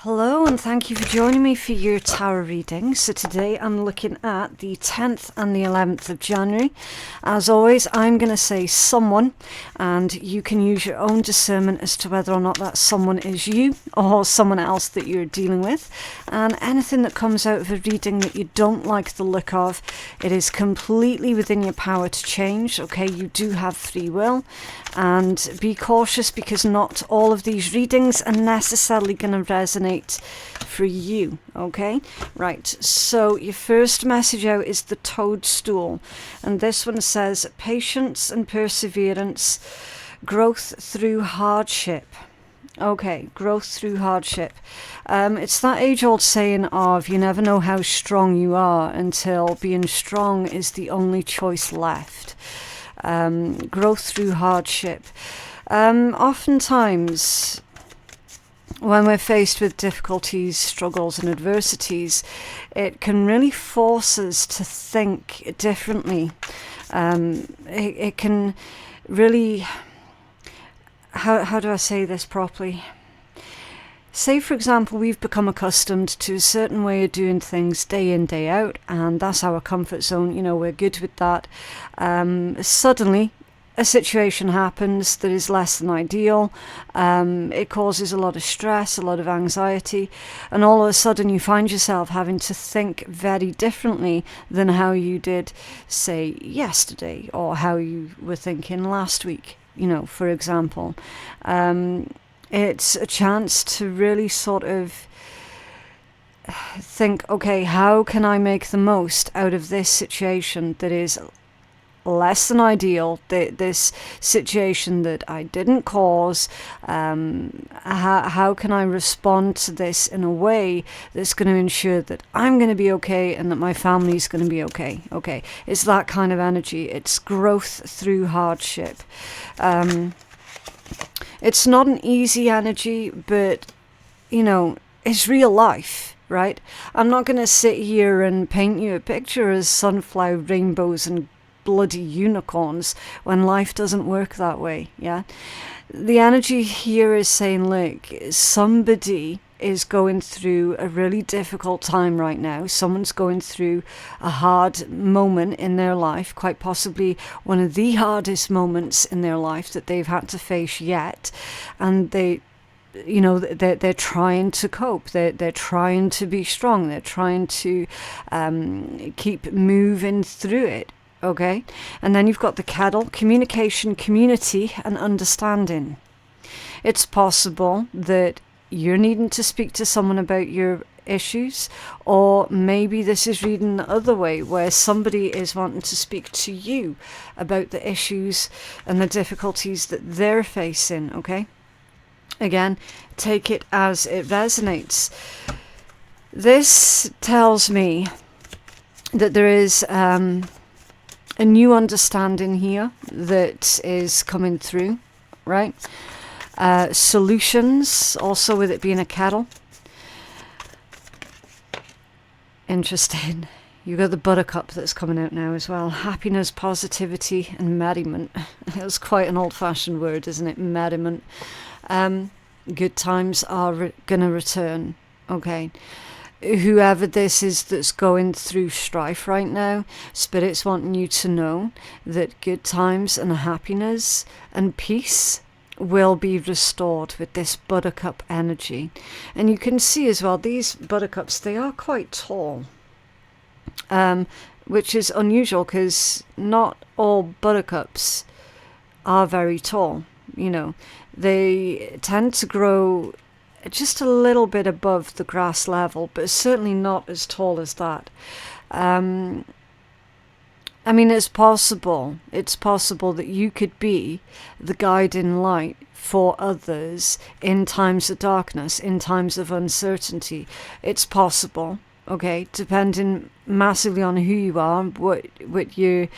Hello and thank you for joining me for your tarot reading. So today I'm looking at the 10th and the 11th of January. As always, I'm going to say someone, and you can use your own discernment as to whether or not that someone is you or someone else that you're dealing with. And anything that comes out of a reading that you don't like the look of, it is completely within your power to change. Okay, you do have free will, and be cautious because not all of these readings are necessarily going to resonate for you. Okay, right, so your first message out is the toadstool, and this one says patience and perseverance, growth through hardship. Okay, growth through hardship. It's that age-old saying of you never know how strong you are until being strong is the only choice left. Growth through hardship. Oftentimes when we're faced with difficulties, struggles and adversities, it can really force us to think differently. It can really, how do I say this properly? Say, for example, we've become accustomed to a certain way of doing things day in, day out, and that's our comfort zone. You know, we're good with that. Suddenly, a situation happens that is less than ideal. It causes a lot of stress, a lot of anxiety, and all of a sudden you find yourself having to think very differently than how you did, say, yesterday, or how you were thinking last week, you know, for example. It's a chance to really sort of think, okay, how can I make the most out of this situation that is less than ideal, this situation that I didn't cause? How can I respond to this in a way that's going to ensure that I'm going to be okay and that my family's going to be okay? Okay, it's that kind of energy. It's growth through hardship. It's not an easy energy, but, you know, it's real life, right? I'm not going to sit here and paint you a picture as sunflower rainbows and bloody unicorns when life doesn't work that way. Yeah, the energy here is saying, look, somebody is going through a really difficult time right now. Someone's going through a hard moment in their life, quite possibly one of the hardest moments in their life that they've had to face yet, and they're trying to cope. They're trying to be strong. They're trying to keep moving through it. Okay, and then you've got the cattle, communication, community, and understanding. It's possible that you're needing to speak to someone about your issues, or maybe this is reading the other way, where somebody is wanting to speak to you about the issues and the difficulties that they're facing. Okay, again, take it as it resonates. This tells me that there is a new understanding here that is coming through, right? Solutions, also with it being a cattle. Interesting. You got the buttercup that's coming out now as well. Happiness, positivity, and merriment. It's quite an old-fashioned word, isn't it? Merriment. Good times are gonna return. Okay. Whoever this is that's going through strife right now, Spirit's wanting you to know that good times and happiness and peace will be restored with this buttercup energy. And you can see as well, these buttercups, they are quite tall, which is unusual because not all buttercups are very tall. You know, they tend to grow just a little bit above the grass level, but certainly not as tall as that. I mean, it's possible that you could be the guiding light for others in times of darkness, in times of uncertainty. It's possible, okay, depending massively on who you are, what your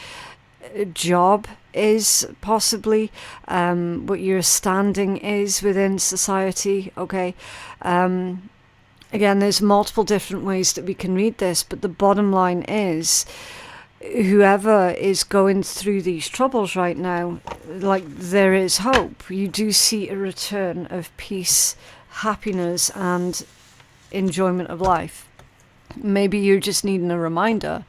job is, possibly what your standing is within society. Okay, again, there's multiple different ways that we can read this, but the bottom line is, whoever is going through these troubles right now, like, there is hope. You do see a return of peace, happiness, and enjoyment of life. Maybe you're just needing a reminder,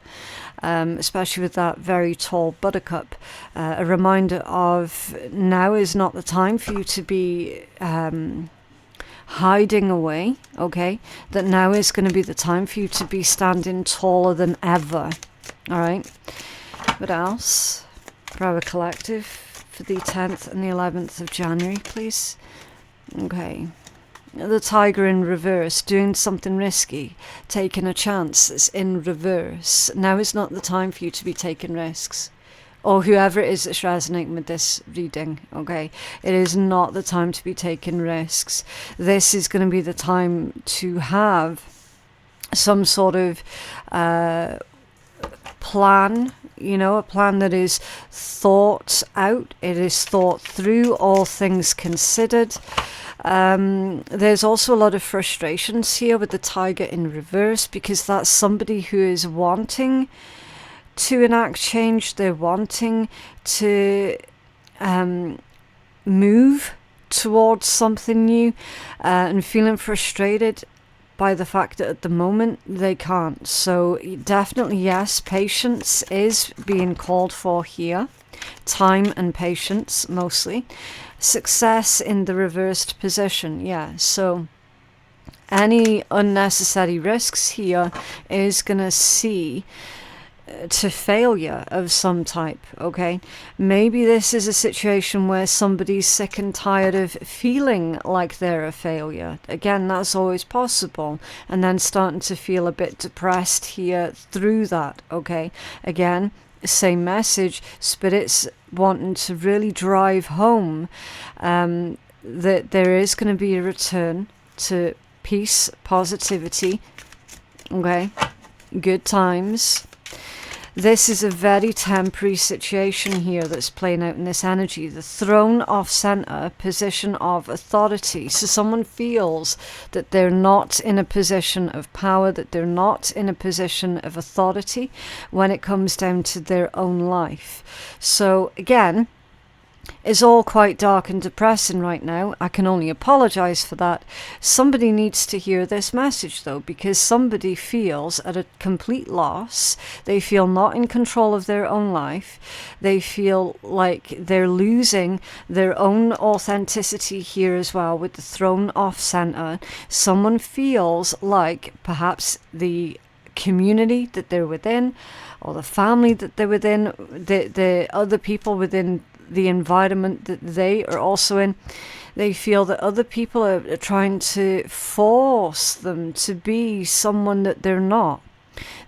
especially with that very tall buttercup, a reminder of now is not the time for you to be hiding away, okay? That now is going to be the time for you to be standing taller than ever, all right? What else for our collective for the 10th and the 11th of January, please? Okay. The tiger in reverse, doing something risky, taking a chance that's in reverse. Now is not the time for you to be taking risks. Or whoever it is that's resonating with this reading, okay? It is not the time to be taking risks. This is going to be the time to have some sort of plan, you know, a plan that is thought out. It is thought through, all things considered. There's also a lot of frustrations here with the tiger in reverse, because that's somebody who is wanting to enact change. They're wanting to move towards something new, and feeling frustrated by the fact that at the moment they can't. So definitely, yes, patience is being called for here. Time and patience mostly. Success in the reversed position, yeah. So any unnecessary risks here is going to see to failure of some type, okay? Maybe this is a situation where somebody's sick and tired of feeling like they're a failure. Again, that's always possible. And then starting to feel a bit depressed here through that, okay? Again, same message. Spirit's wanting to really drive home that there is going to be a return to peace, positivity, okay? Good times. This is a very temporary situation here that's playing out in this energy. The throne off center, position of authority. So someone feels that they're not in a position of power, that they're not in a position of authority when it comes down to their own life. So again, it's all quite dark and depressing right now. I can only apologize for that. Somebody needs to hear this message though, because somebody feels at a complete loss. They feel not in control of their own life. They feel like they're losing their own authenticity here as well with the throne off center. Someone feels like perhaps the community that they're within, or the family that they're within, the other people within the environment that they are also in, they feel that other people are trying to force them to be someone that they're not.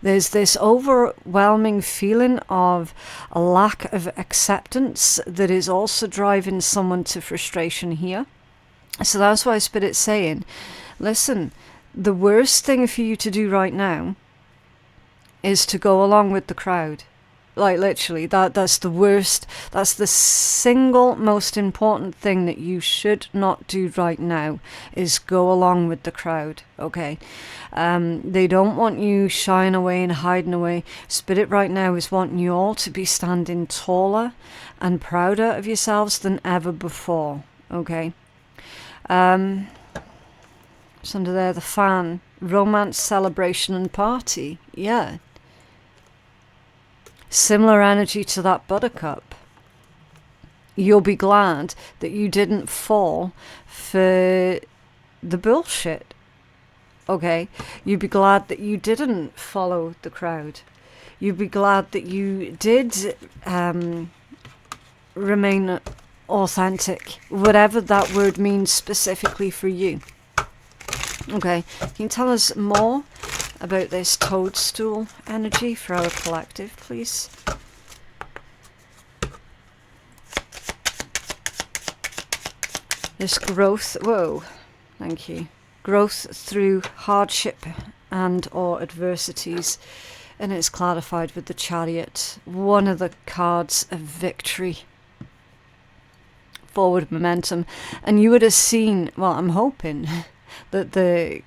There's this overwhelming feeling of a lack of acceptance that is also driving someone to frustration here. So that's why Spirit's saying, listen, the worst thing for you to do right now is to go along with the crowd. Like literally, that's the worst, that's the single most important thing that you should not do right now, is go along with the crowd, okay? They don't want you shying away and hiding away. Spirit right now is wanting you all to be standing taller and prouder of yourselves than ever before, okay? It's under there, the fan, romance, celebration and party, yeah. Similar energy to that buttercup. You'll be glad that you didn't fall for the bullshit. Okay? You'd be glad that you didn't follow the crowd. You'd be glad that you did remain authentic, whatever that word means specifically for you. Okay, can you tell us more about this toadstool energy for our collective, please? This growth, whoa, thank you. Growth through hardship and or adversities, and it's clarified with the Chariot, one of the cards of victory. Forward momentum. And you would have seen, well, I'm hoping that the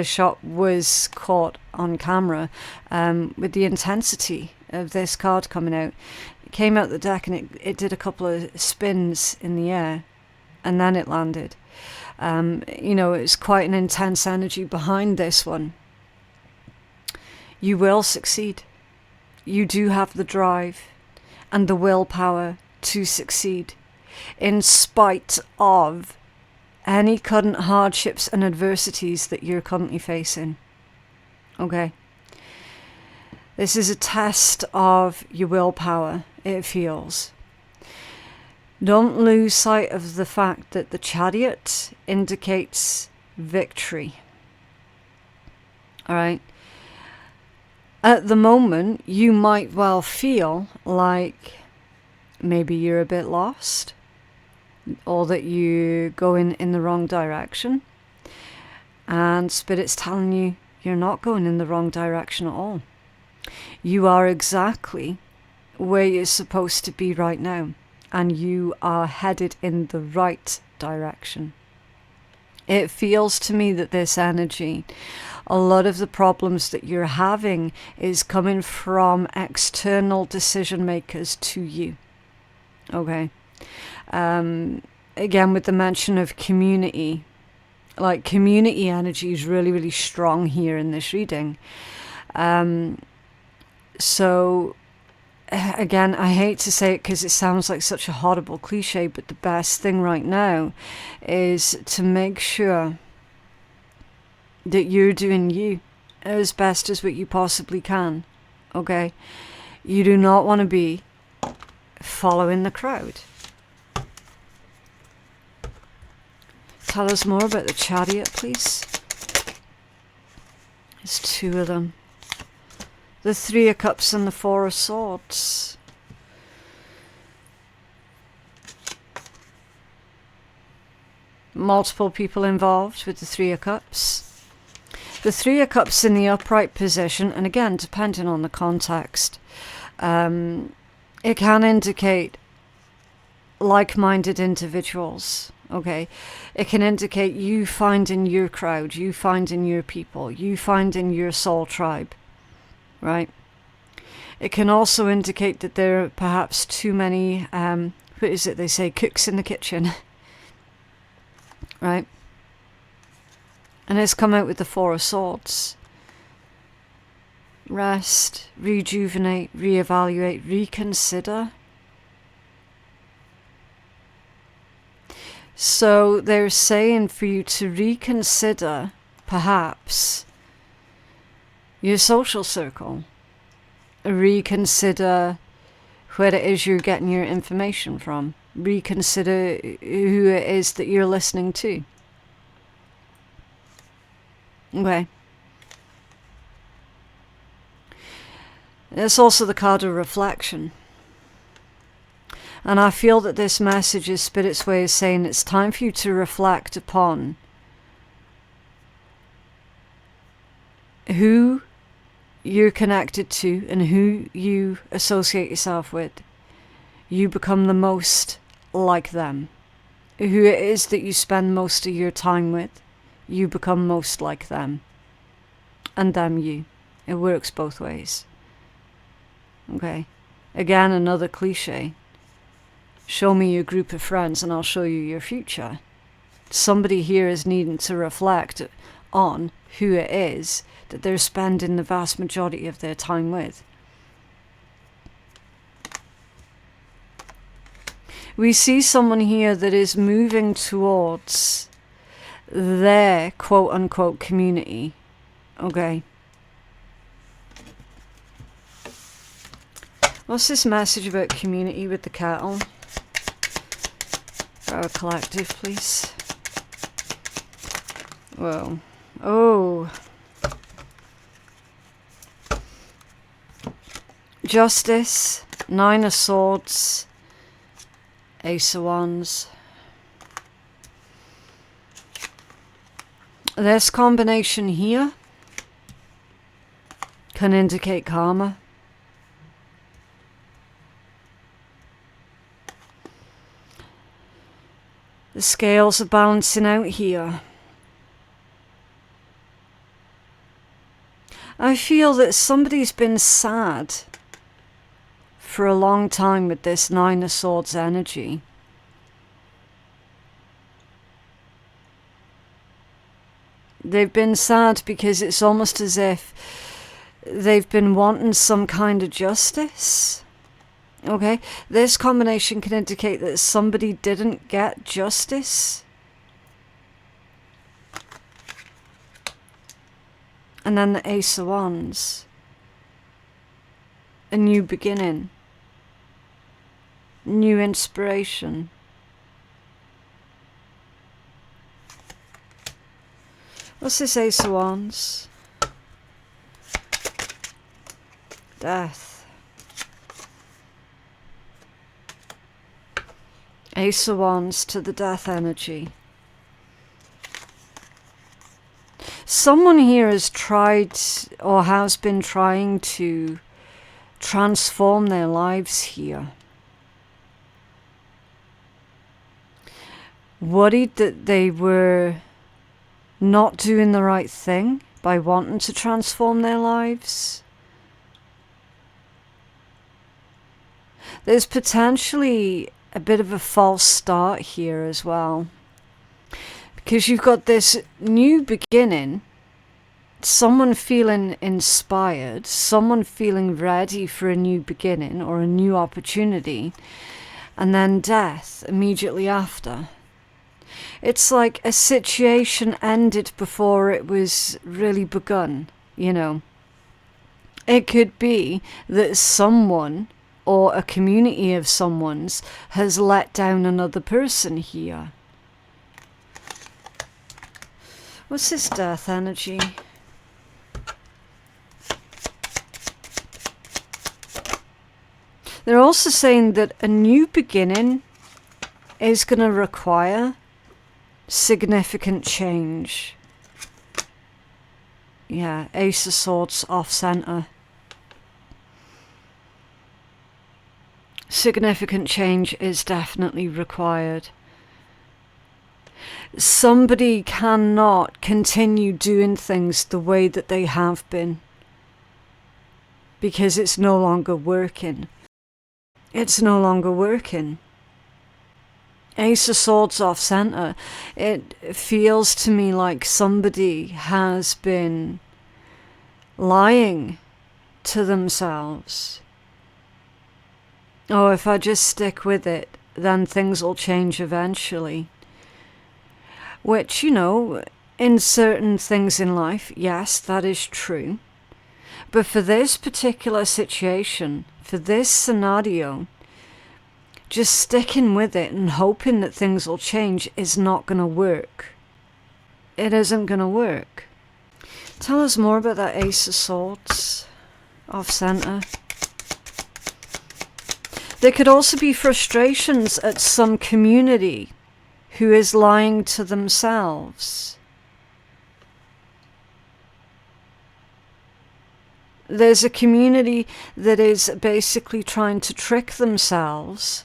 shot was caught on camera with the intensity of this card coming out. It came out the deck and it did a couple of spins in the air. and then it landed. You know, it's quite an intense energy behind this one. You will succeed. You do have the drive and the willpower to succeed, in spite of any current hardships and adversities that you're currently facing. Okay? This is a test of your willpower, it feels. Don't lose sight of the fact that the Chariot indicates victory. Alright? At the moment, you might well feel like maybe you're a bit lost, or that you're going in the wrong direction. And Spirit's telling you you're not going in the wrong direction at all. You are exactly where you're supposed to be right now. And you are headed in the right direction. It feels to me that this energy, a lot of the problems that you're having is coming from external decision makers to you. Okay. Again, with the mention of community, like community energy is really, really strong here in this reading. So, again, I hate to say it because it sounds like such a horrible cliche, but the best thing right now is to make sure that you're doing you as best as what you possibly can. Okay? You do not want to be following the crowd. Tell us more about the Chariot, please. There's two of them. The Three of Cups and the Four of Swords. Multiple people involved with the Three of Cups. The Three of Cups in the upright position, and again, depending on the context, it can indicate like-minded individuals. Okay, it can indicate you finding your crowd, you finding your people, you finding your soul tribe. Right. It can also indicate that there are perhaps too many, what is it they say, cooks in the kitchen. Right. And it's come out with the Four of Swords. Rest, rejuvenate, reevaluate, reconsider. So they're saying for you to reconsider, perhaps, your social circle. Reconsider where it is you're getting your information from. Reconsider who it is that you're listening to. Okay. It's also the card of reflection. And I feel that this message is Spirit's way of saying it's time for you to reflect upon who you're connected to and who you associate yourself with. You become the most like them. Who it is that you spend most of your time with, you become most like them. And them you. It works both ways. Okay. Again, another cliche. Show me your group of friends and I'll show you your future. Somebody here is needing to reflect on who it is that they're spending the vast majority of their time with. We see someone here that is moving towards their quote-unquote community. Okay. What's this message about community with the kettle? For our collective, please. Whoa. Oh. Justice, Nine of Swords, Ace of Wands. This combination here can indicate karma. The scales are balancing out here. I feel that somebody's been sad for a long time with this Nine of Swords energy. They've been sad because it's almost as if they've been wanting some kind of justice. Okay, this combination can indicate that somebody didn't get justice. And then the Ace of Wands. A new beginning. New inspiration. What's this Ace of Wands? Death. Ace of Wands to the death energy. Someone here has tried or has been trying to transform their lives here. Worried that they were not doing the right thing by wanting to transform their lives. There's potentially a bit of a false start here as well. Because you've got this new beginning, someone feeling inspired, someone feeling ready for a new beginning or a new opportunity, and then death immediately after. It's like a situation ended before it was really begun, you know. It could be that someone or a community of someone's has let down another person here. What's this death energy? They're also saying that a new beginning is going to require significant change. Yeah, Ace of Swords off center. Significant change is definitely required. Somebody cannot continue doing things the way that they have been because it's no longer working. It's no longer working. Ace of Swords off center. It feels to me like somebody has been lying to themselves. Oh, if I just stick with it, then things will change eventually. Which, you know, in certain things in life, yes, that is true. But for this particular situation, for this scenario, just sticking with it and hoping that things will change is not going to work. It isn't going to work. Tell us more about that Ace of Swords off center. There could also be frustrations at some community who is lying to themselves. There's a community that is basically trying to trick themselves.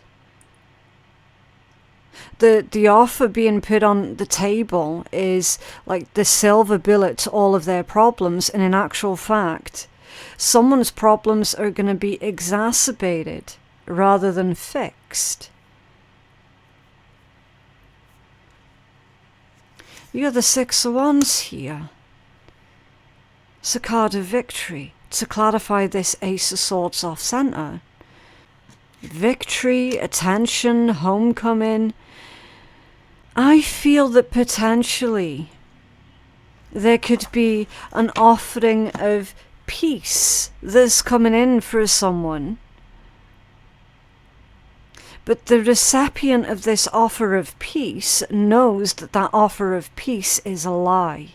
The offer being put on the table is like the silver bullet to all of their problems, and in actual fact, someone's problems are going to be exacerbated rather than fixed. You got the Six of Wands here. It's a card of victory. To clarify this Ace of Swords off center. Victory, attention, homecoming. I feel that potentially there could be an offering of peace that's coming in for someone. But the recipient of this offer of peace knows that that offer of peace is a lie.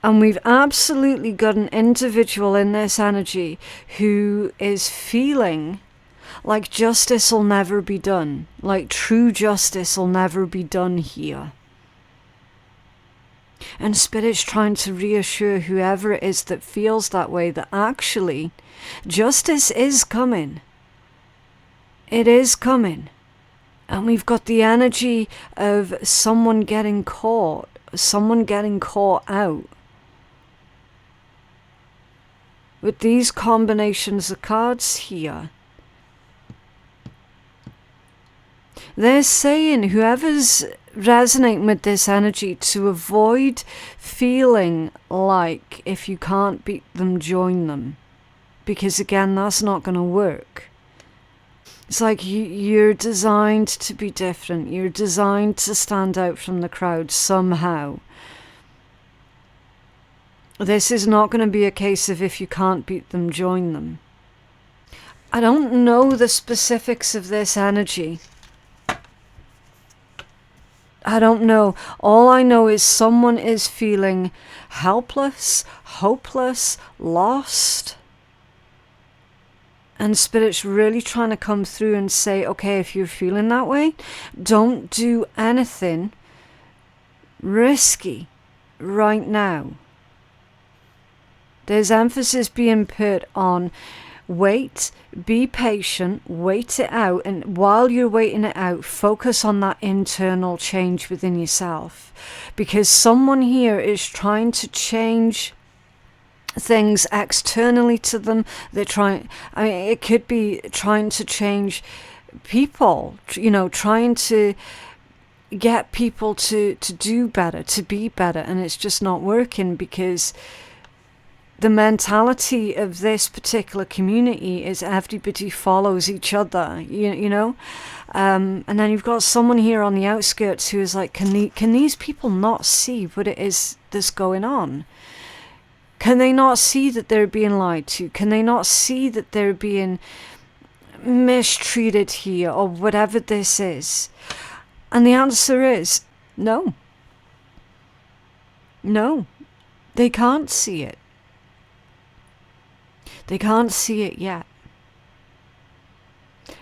And we've absolutely got an individual in this energy who is feeling like justice will never be done, like true justice will never be done here. And Spirit's trying to reassure whoever it is that feels that way that actually justice is coming. It is coming. And we've got the energy of someone getting caught out. With these combinations of cards here. They're saying whoever's resonating with this energy to avoid feeling like if you can't beat them, join them. Because again, that's not going to work. It's like you're designed to be different. You're designed to stand out from the crowd somehow. This is not going to be a case of if you can't beat them, join them. I don't know the specifics of this energy. I don't know. All I know is someone is feeling helpless, hopeless, lost. And Spirit's really trying to come through and say, okay, if you're feeling that way, don't do anything risky right now. There's emphasis being put on wait, be patient, wait it out, and while you're waiting it out, focus on that internal change within yourself. Because someone here is trying to change things externally to them. They're trying, I mean, it could be trying to change people, you know, trying to get people to do better, to be better, and it's just not working because the mentality of this particular community is everybody follows each other, you know? And then you've got someone here on the outskirts who is like, can these people not see what it is that's going on? Can they not see that they're being lied to? Can they not see that they're being mistreated here or whatever this is? And the answer is no. No, they can't see it. They can't see it yet.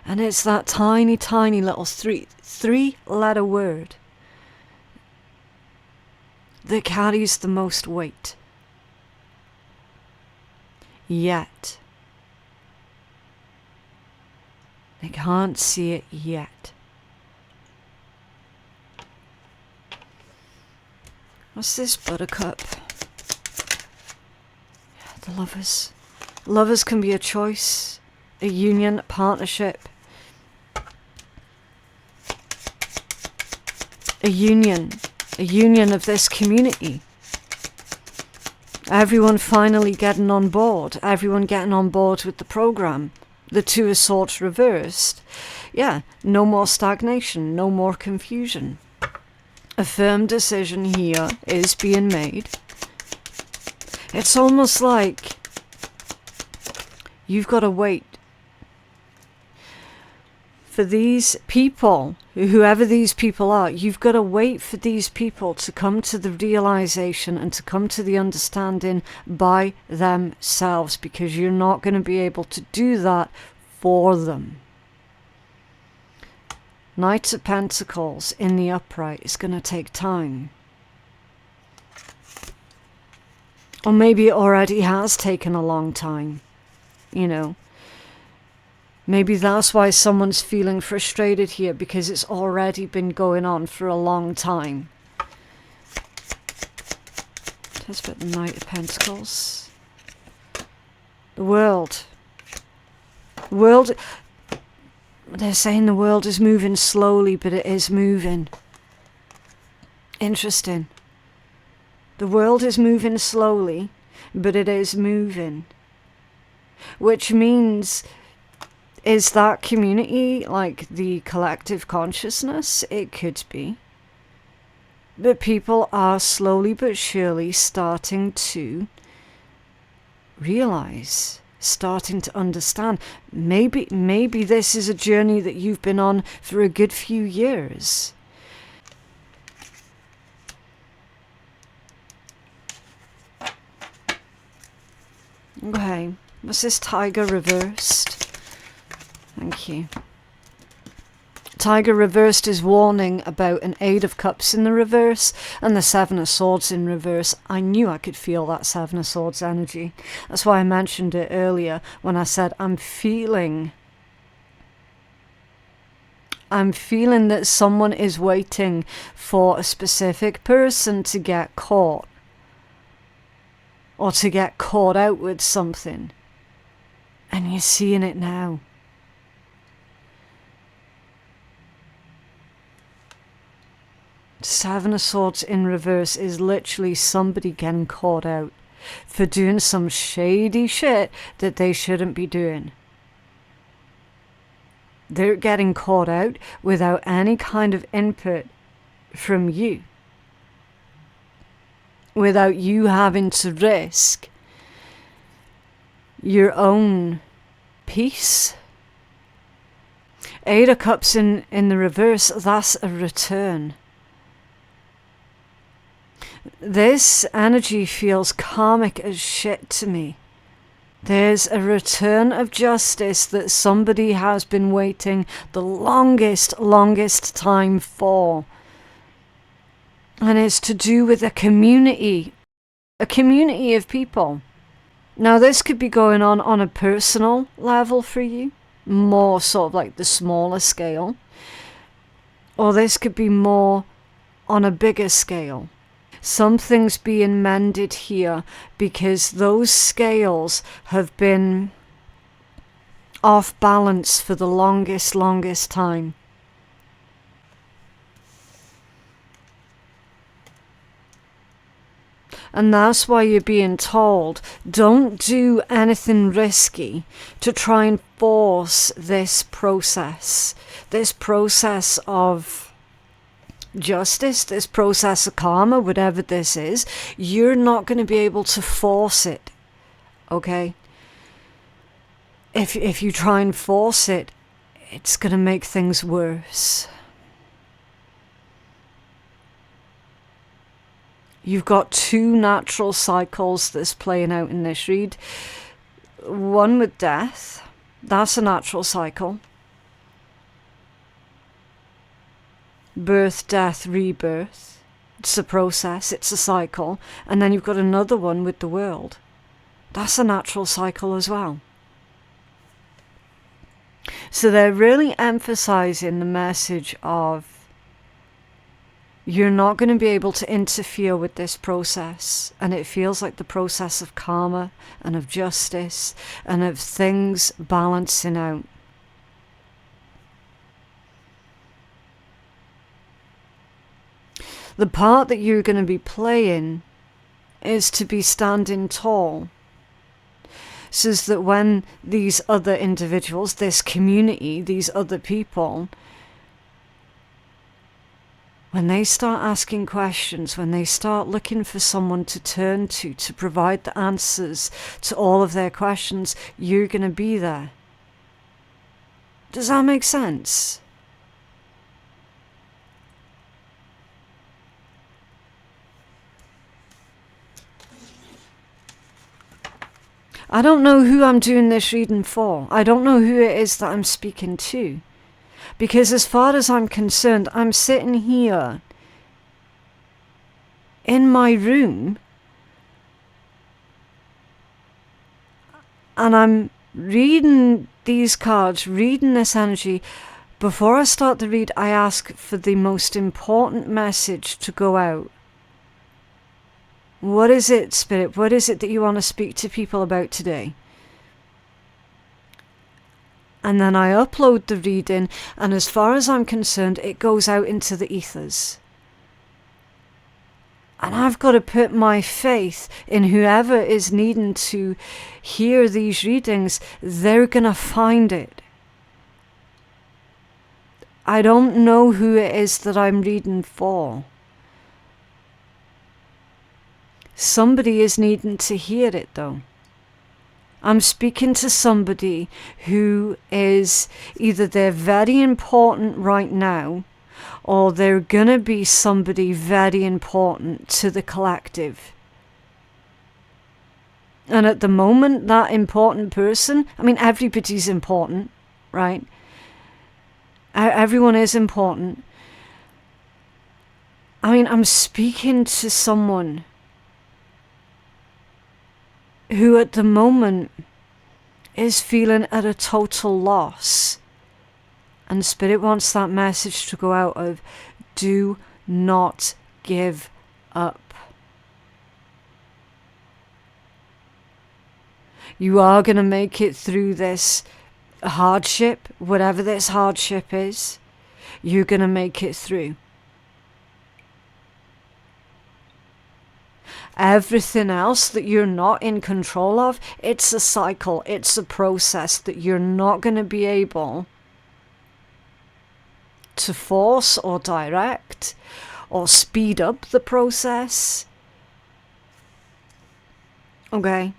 And it's that tiny, tiny little three-letter word that carries the most weight. Yet. They can't see it yet. What's this, Buttercup? The Lovers. Lovers can be a choice, a union, a partnership. A union of this community. Everyone finally getting on board. Everyone getting on board with the program. The Two of Swords reversed. Yeah, no more stagnation, no more confusion. A firm decision here is being made. It's almost like you've got to wait for these people, whoever these people are, you've got to wait for these people to come to the realization and to come to the understanding by themselves, because you're not going to be able to do that for them. Knight of Pentacles in the upright is going to take time. Or maybe it already has taken a long time. You know, maybe that's why someone's feeling frustrated here, because it's already been going on for a long time. Tell us about the Knight of Pentacles. The world. The world. They're saying the world is moving slowly, but it is moving. Interesting. The world is moving slowly, but it is moving. Which means, is that community like the collective consciousness? It could be. But people are slowly but surely starting to realize, starting to understand. Maybe this is a journey that you've been on for a good few years. Okay. Was this Tiger reversed? Thank you. Tiger reversed is warning about an Eight of Cups in the reverse and the Seven of Swords in reverse. I knew I could feel that Seven of Swords energy. That's why I mentioned it earlier when I said I'm feeling that someone is waiting for a specific person to get caught. Or to get caught out with something. And you're seeing it now. Seven of Swords in reverse is literally somebody getting caught out for doing some shady shit that they shouldn't be doing. They're getting caught out without any kind of input from you. Without you having to risk your own peace. Eight of Cups in the reverse, that's a return. This energy feels karmic as shit to me. There's a return of justice that somebody has been waiting the longest time for. And it's to do with a community of people. Now this could be going on a personal level for you, more sort of like the smaller scale. Or this could be more on a bigger scale. Something's being mended here because those scales have been off balance for the longest time. And that's why you're being told, don't do anything risky to try and force this process of justice, this process of karma, whatever this is. You're not going to be able to force it, okay? If you try and force it, it's going to make things worse. You've got two natural cycles that's playing out in this read. One with death, that's a natural cycle. Birth, death, rebirth. It's a process, it's a cycle. And then you've got another one with the world. That's a natural cycle as well. So they're really emphasizing the message of you're not going to be able to interfere with this process. And it feels like the process of karma and of justice and of things balancing out. The part that you're going to be playing is to be standing tall. So that when these other individuals, this community, these other people, when they start asking questions, when they start looking for someone to turn to provide the answers to all of their questions, you're going to be there. Does that make sense? I don't know who I'm doing this reading for. I don't know who it is that I'm speaking to. Because as far as I'm concerned, I'm sitting here in my room and I'm reading these cards, reading this energy. Before I start the read, I ask for the most important message to go out. What is it, Spirit? What is it that you want to speak to people about today? And then I upload the reading, and as far as I'm concerned, it goes out into the ethers. And I've got to put my faith in whoever is needing to hear these readings. They're going to find it. I don't know who it is that I'm reading for. Somebody is needing to hear it though. I'm speaking to somebody who is either they're very important right now or they're going to be somebody very important to the collective. And at the moment, that important person, I mean, everybody's important, right? Everyone is important. I mean, I'm speaking to someone who at the moment is feeling at a total loss. And Spirit wants that message to go out of, do not give up. You are going to make it through this hardship, whatever this hardship is. You're going to make it through. Everything else that you're not in control of, it's a cycle, it's a process that you're not going to be able to force or direct or speed up the process. Okay.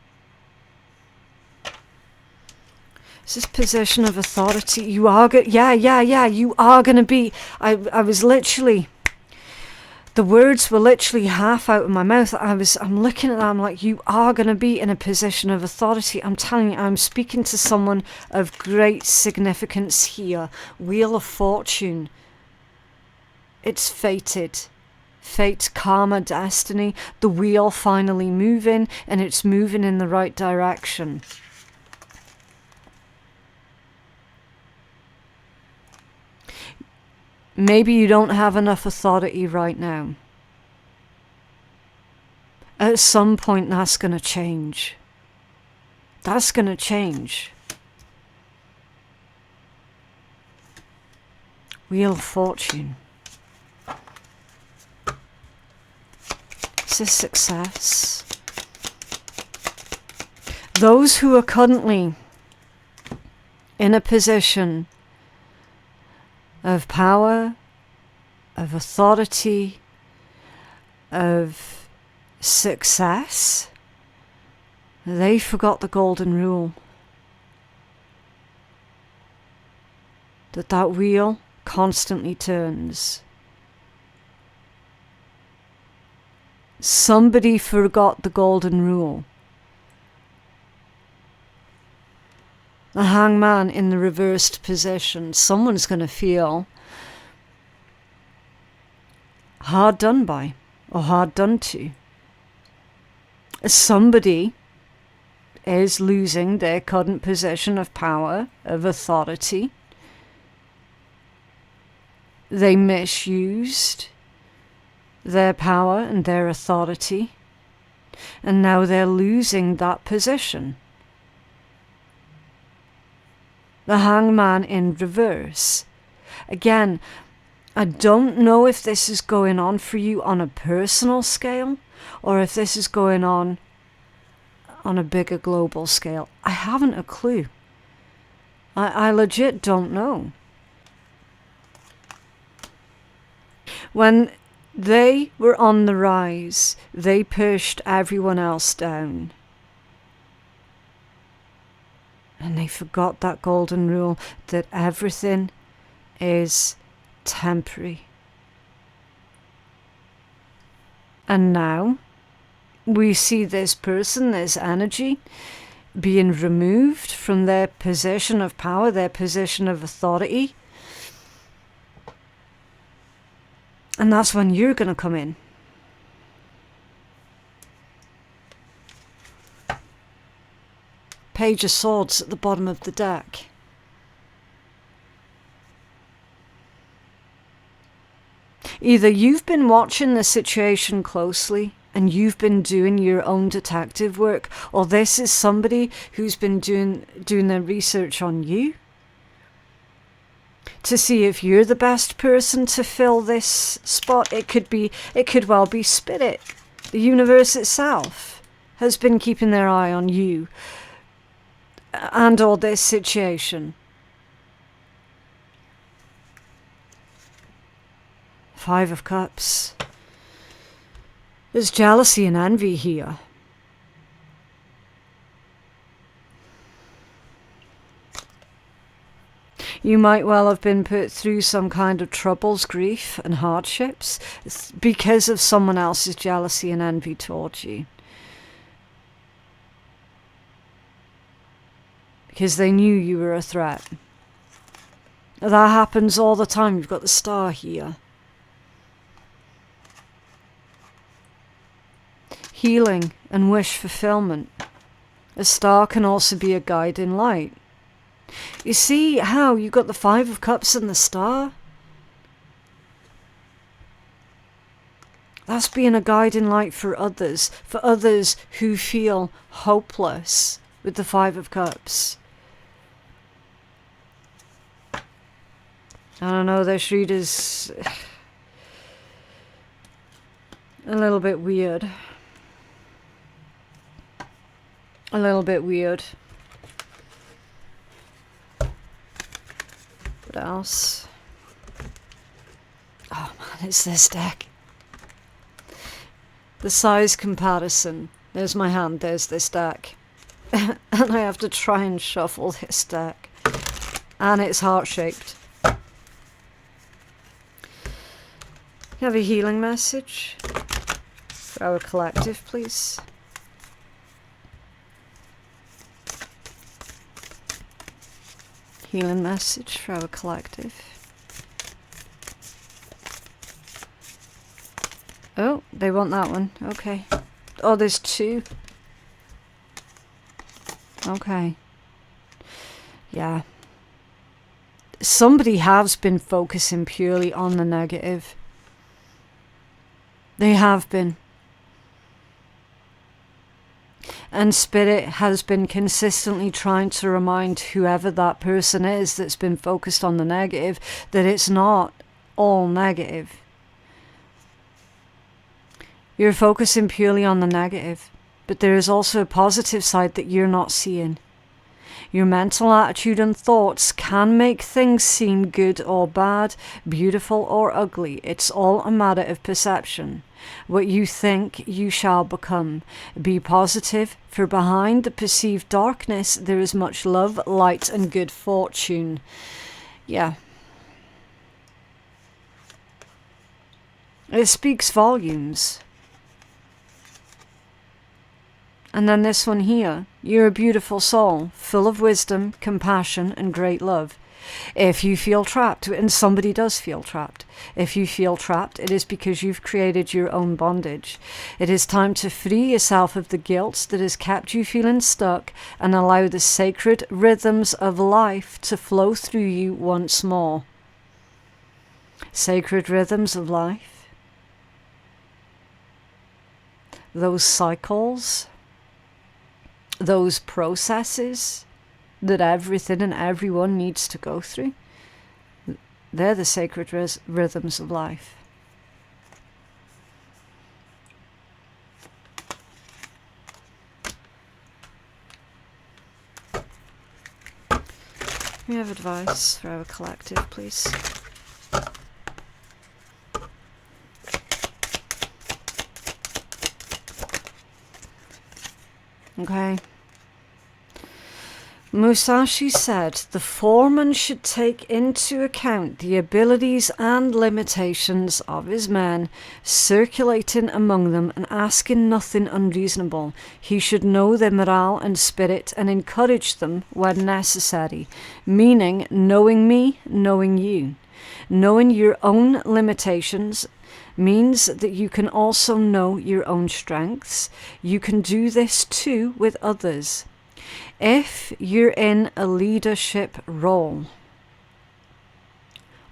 It's this position of authority. You are you are going to be. I was literally, the words were literally half out of my mouth. I'm looking at that, I'm like, you are going to be in a position of authority. I'm telling you, I'm speaking to someone of great significance here. Wheel of Fortune. It's fated. Fate, karma, destiny. The wheel finally moving, and it's moving in the right direction. Maybe you don't have enough authority right now. At some point, that's going to change. That's going to change. Wheel of Fortune. Is this success? Those who are currently in a position of power, of authority, of success, they forgot the golden rule. That wheel constantly turns. Somebody forgot the golden rule. The Hangman in the reversed position. Someone's going to feel hard done by or hard done to. Somebody is losing their current position of power, of authority. They misused their power and their authority, and now they're losing that position. The Hangman in reverse. Again, I don't know if this is going on for you on a personal scale or if this is going on a bigger global scale. I haven't a clue. I legit don't know. When they were on the rise, they pushed everyone else down. And they forgot that golden rule that everything is temporary. And now we see this person, this energy, being removed from their position of power, their position of authority. And that's when you're going to come in. Page of Swords at the bottom of the deck. Either you've been watching the situation closely and you've been doing your own detective work, or this is somebody who's been doing their research on you to see if you're the best person to fill this spot. It could well be Spirit. The universe itself has been keeping their eye on you and or this situation. Five of Cups. There's jealousy and envy here. You might well have been put through some kind of troubles, grief and hardships because of someone else's jealousy and envy towards you. Because they knew you were a threat. That happens all the time. You've got the Star here. Healing and wish fulfillment. A star can also be a guiding light. You see how you've got the Five of Cups and the Star? That's being a guiding light for others who feel hopeless with the Five of Cups. I don't know, this read is a little bit weird. a little bit weird. What else? Oh man, it's this deck. The size comparison. There's my hand, there's this deck. And I have to try and shuffle this deck. And it's heart-shaped. You have a healing message for our collective, please. Healing message for our collective. Oh, they want that one. Okay. Oh, there's two. Okay. Yeah. Somebody has been focusing purely on the negative. They have been. And Spirit has been consistently trying to remind whoever that person is that's been focused on the negative that it's not all negative. You're focusing purely on the negative, but there is also a positive side that you're not seeing. Your mental attitude and thoughts can make things seem good or bad, beautiful or ugly. It's all a matter of perception. What you think, you shall become. Be positive, for behind the perceived darkness there is much love, light and good fortune. Yeah. It speaks volumes. And then this one here, you're a beautiful soul, full of wisdom, compassion, and great love. If you feel trapped, and somebody does feel trapped, if you feel trapped, it is because you've created your own bondage. It is time to free yourself of the guilt that has kept you feeling stuck and allow the sacred rhythms of life to flow through you once more. Sacred rhythms of life. Those cycles. Those processes that everything and everyone needs to go through, they're the sacred rhythms of life. We have advice for our collective, please. Okay. Musashi said the foreman should take into account the abilities and limitations of his men, circulating among them and asking nothing unreasonable. He should know their morale and spirit and encourage them when necessary, meaning knowing me, knowing you. Knowing your own limitations means that you can also know your own strengths. You can do this too with others. If you're in a leadership role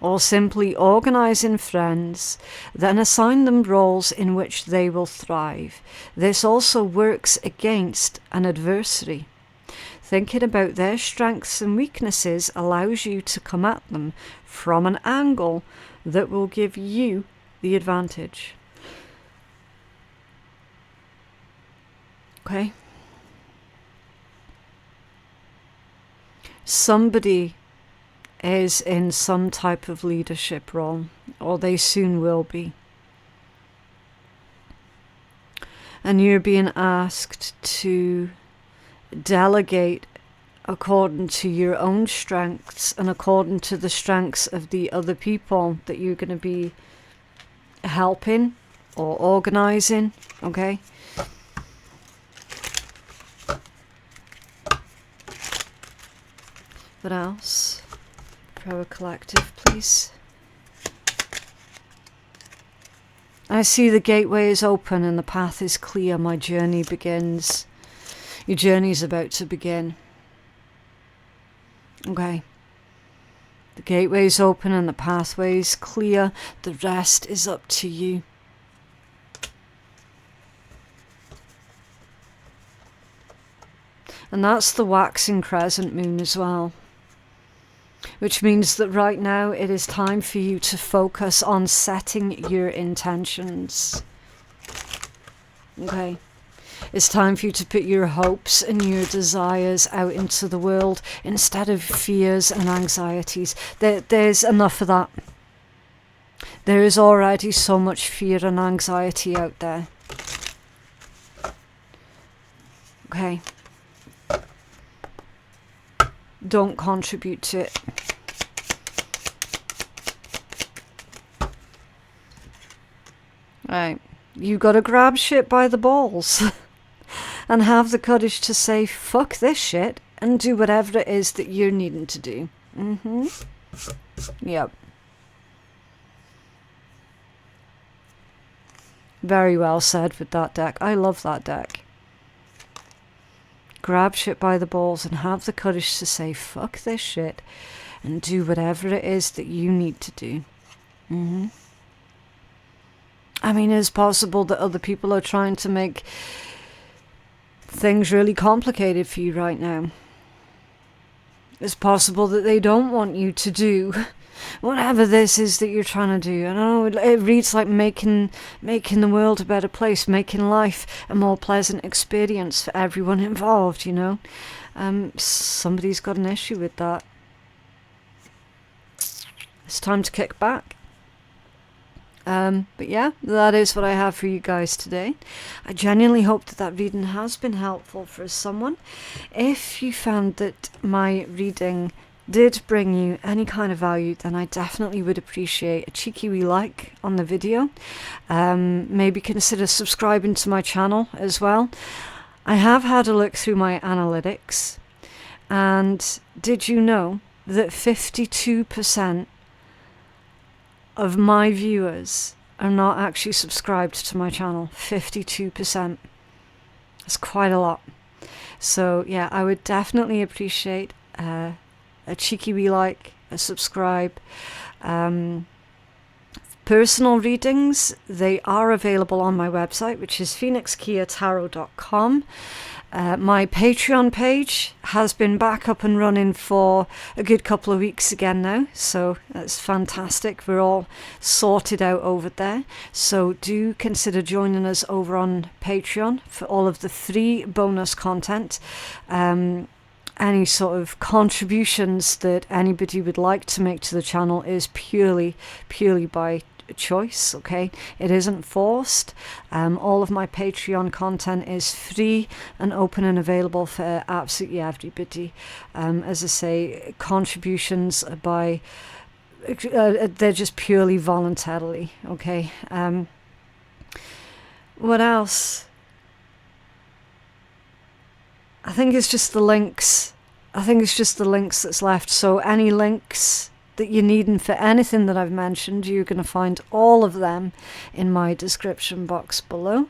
or simply organizing friends, then assign them roles in which they will thrive. This also works against an adversary. Thinking about their strengths and weaknesses allows you to come at them from an angle that will give you the advantage. Okay? Somebody is in some type of leadership role, or they soon will be. And you're being asked to delegate according to your own strengths and according to the strengths of the other people that you're going to be helping or organizing, okay? What else? For our collective, please. I see the gateway is open and the path is clear. My journey begins. Your journey is about to begin. Okay. The gateway is open and the pathway is clear. The rest is up to you. And that's the waxing crescent moon as well. Which means that right now it is time for you to focus on setting your intentions. Okay. It's time for you to put your hopes and your desires out into the world instead of fears and anxieties. There's enough of that. There is already so much fear and anxiety out there. Okay. Don't contribute to it. Right. You gotta grab shit by the balls and have the courage to say, fuck this shit, and do whatever it is that you're needing to do. Yep. Very well said with that deck. I love that deck. Grab shit by the balls and have the courage to say, fuck this shit, and do whatever it is that you need to do. I mean, it's possible that other people are trying to make things really complicated for you right now. It's possible that they don't want you to do whatever this is that you're trying to do. I know it reads like making the world a better place, making life a more pleasant experience for everyone involved, you know. Somebody's got an issue with that. It's time to kick back. But yeah, that is what I have for you guys today. I genuinely hope that reading has been helpful for someone. If you found that my reading did bring you any kind of value, then I definitely would appreciate a cheeky wee like on the video. Maybe consider subscribing to my channel as well. I have had a look through my analytics, and did you know that 52% of my viewers are not actually subscribed to my channel? 52%. That's quite a lot. So yeah, I would definitely appreciate a cheeky wee like, a subscribe. Personal readings, they are available on my website, which is phoenixkeiatarot.com. My Patreon page has been back up and running for a good couple of weeks again now, so that's fantastic. We're all sorted out over there, so do consider joining us over on Patreon for all of the free bonus content. Any sort of contributions that anybody would like to make to the channel is purely by choice, okay? It isn't forced. All of my Patreon content is free and open and available for absolutely everybody. As I say, contributions by they're just purely voluntarily, okay? What else? I think it's just the links. That's left. So any links that you're needing for anything that I've mentioned, you're going to find all of them in my description box below.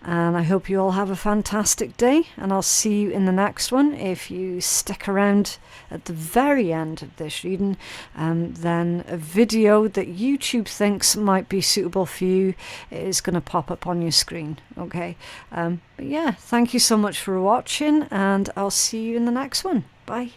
And I hope you all have a fantastic day, and I'll see you in the next one. If you stick around at the very end of this reading, then a video that YouTube thinks might be suitable for you is going to pop up on your screen, okay? But yeah, thank you so much for watching, and I'll see you in the next one. Bye.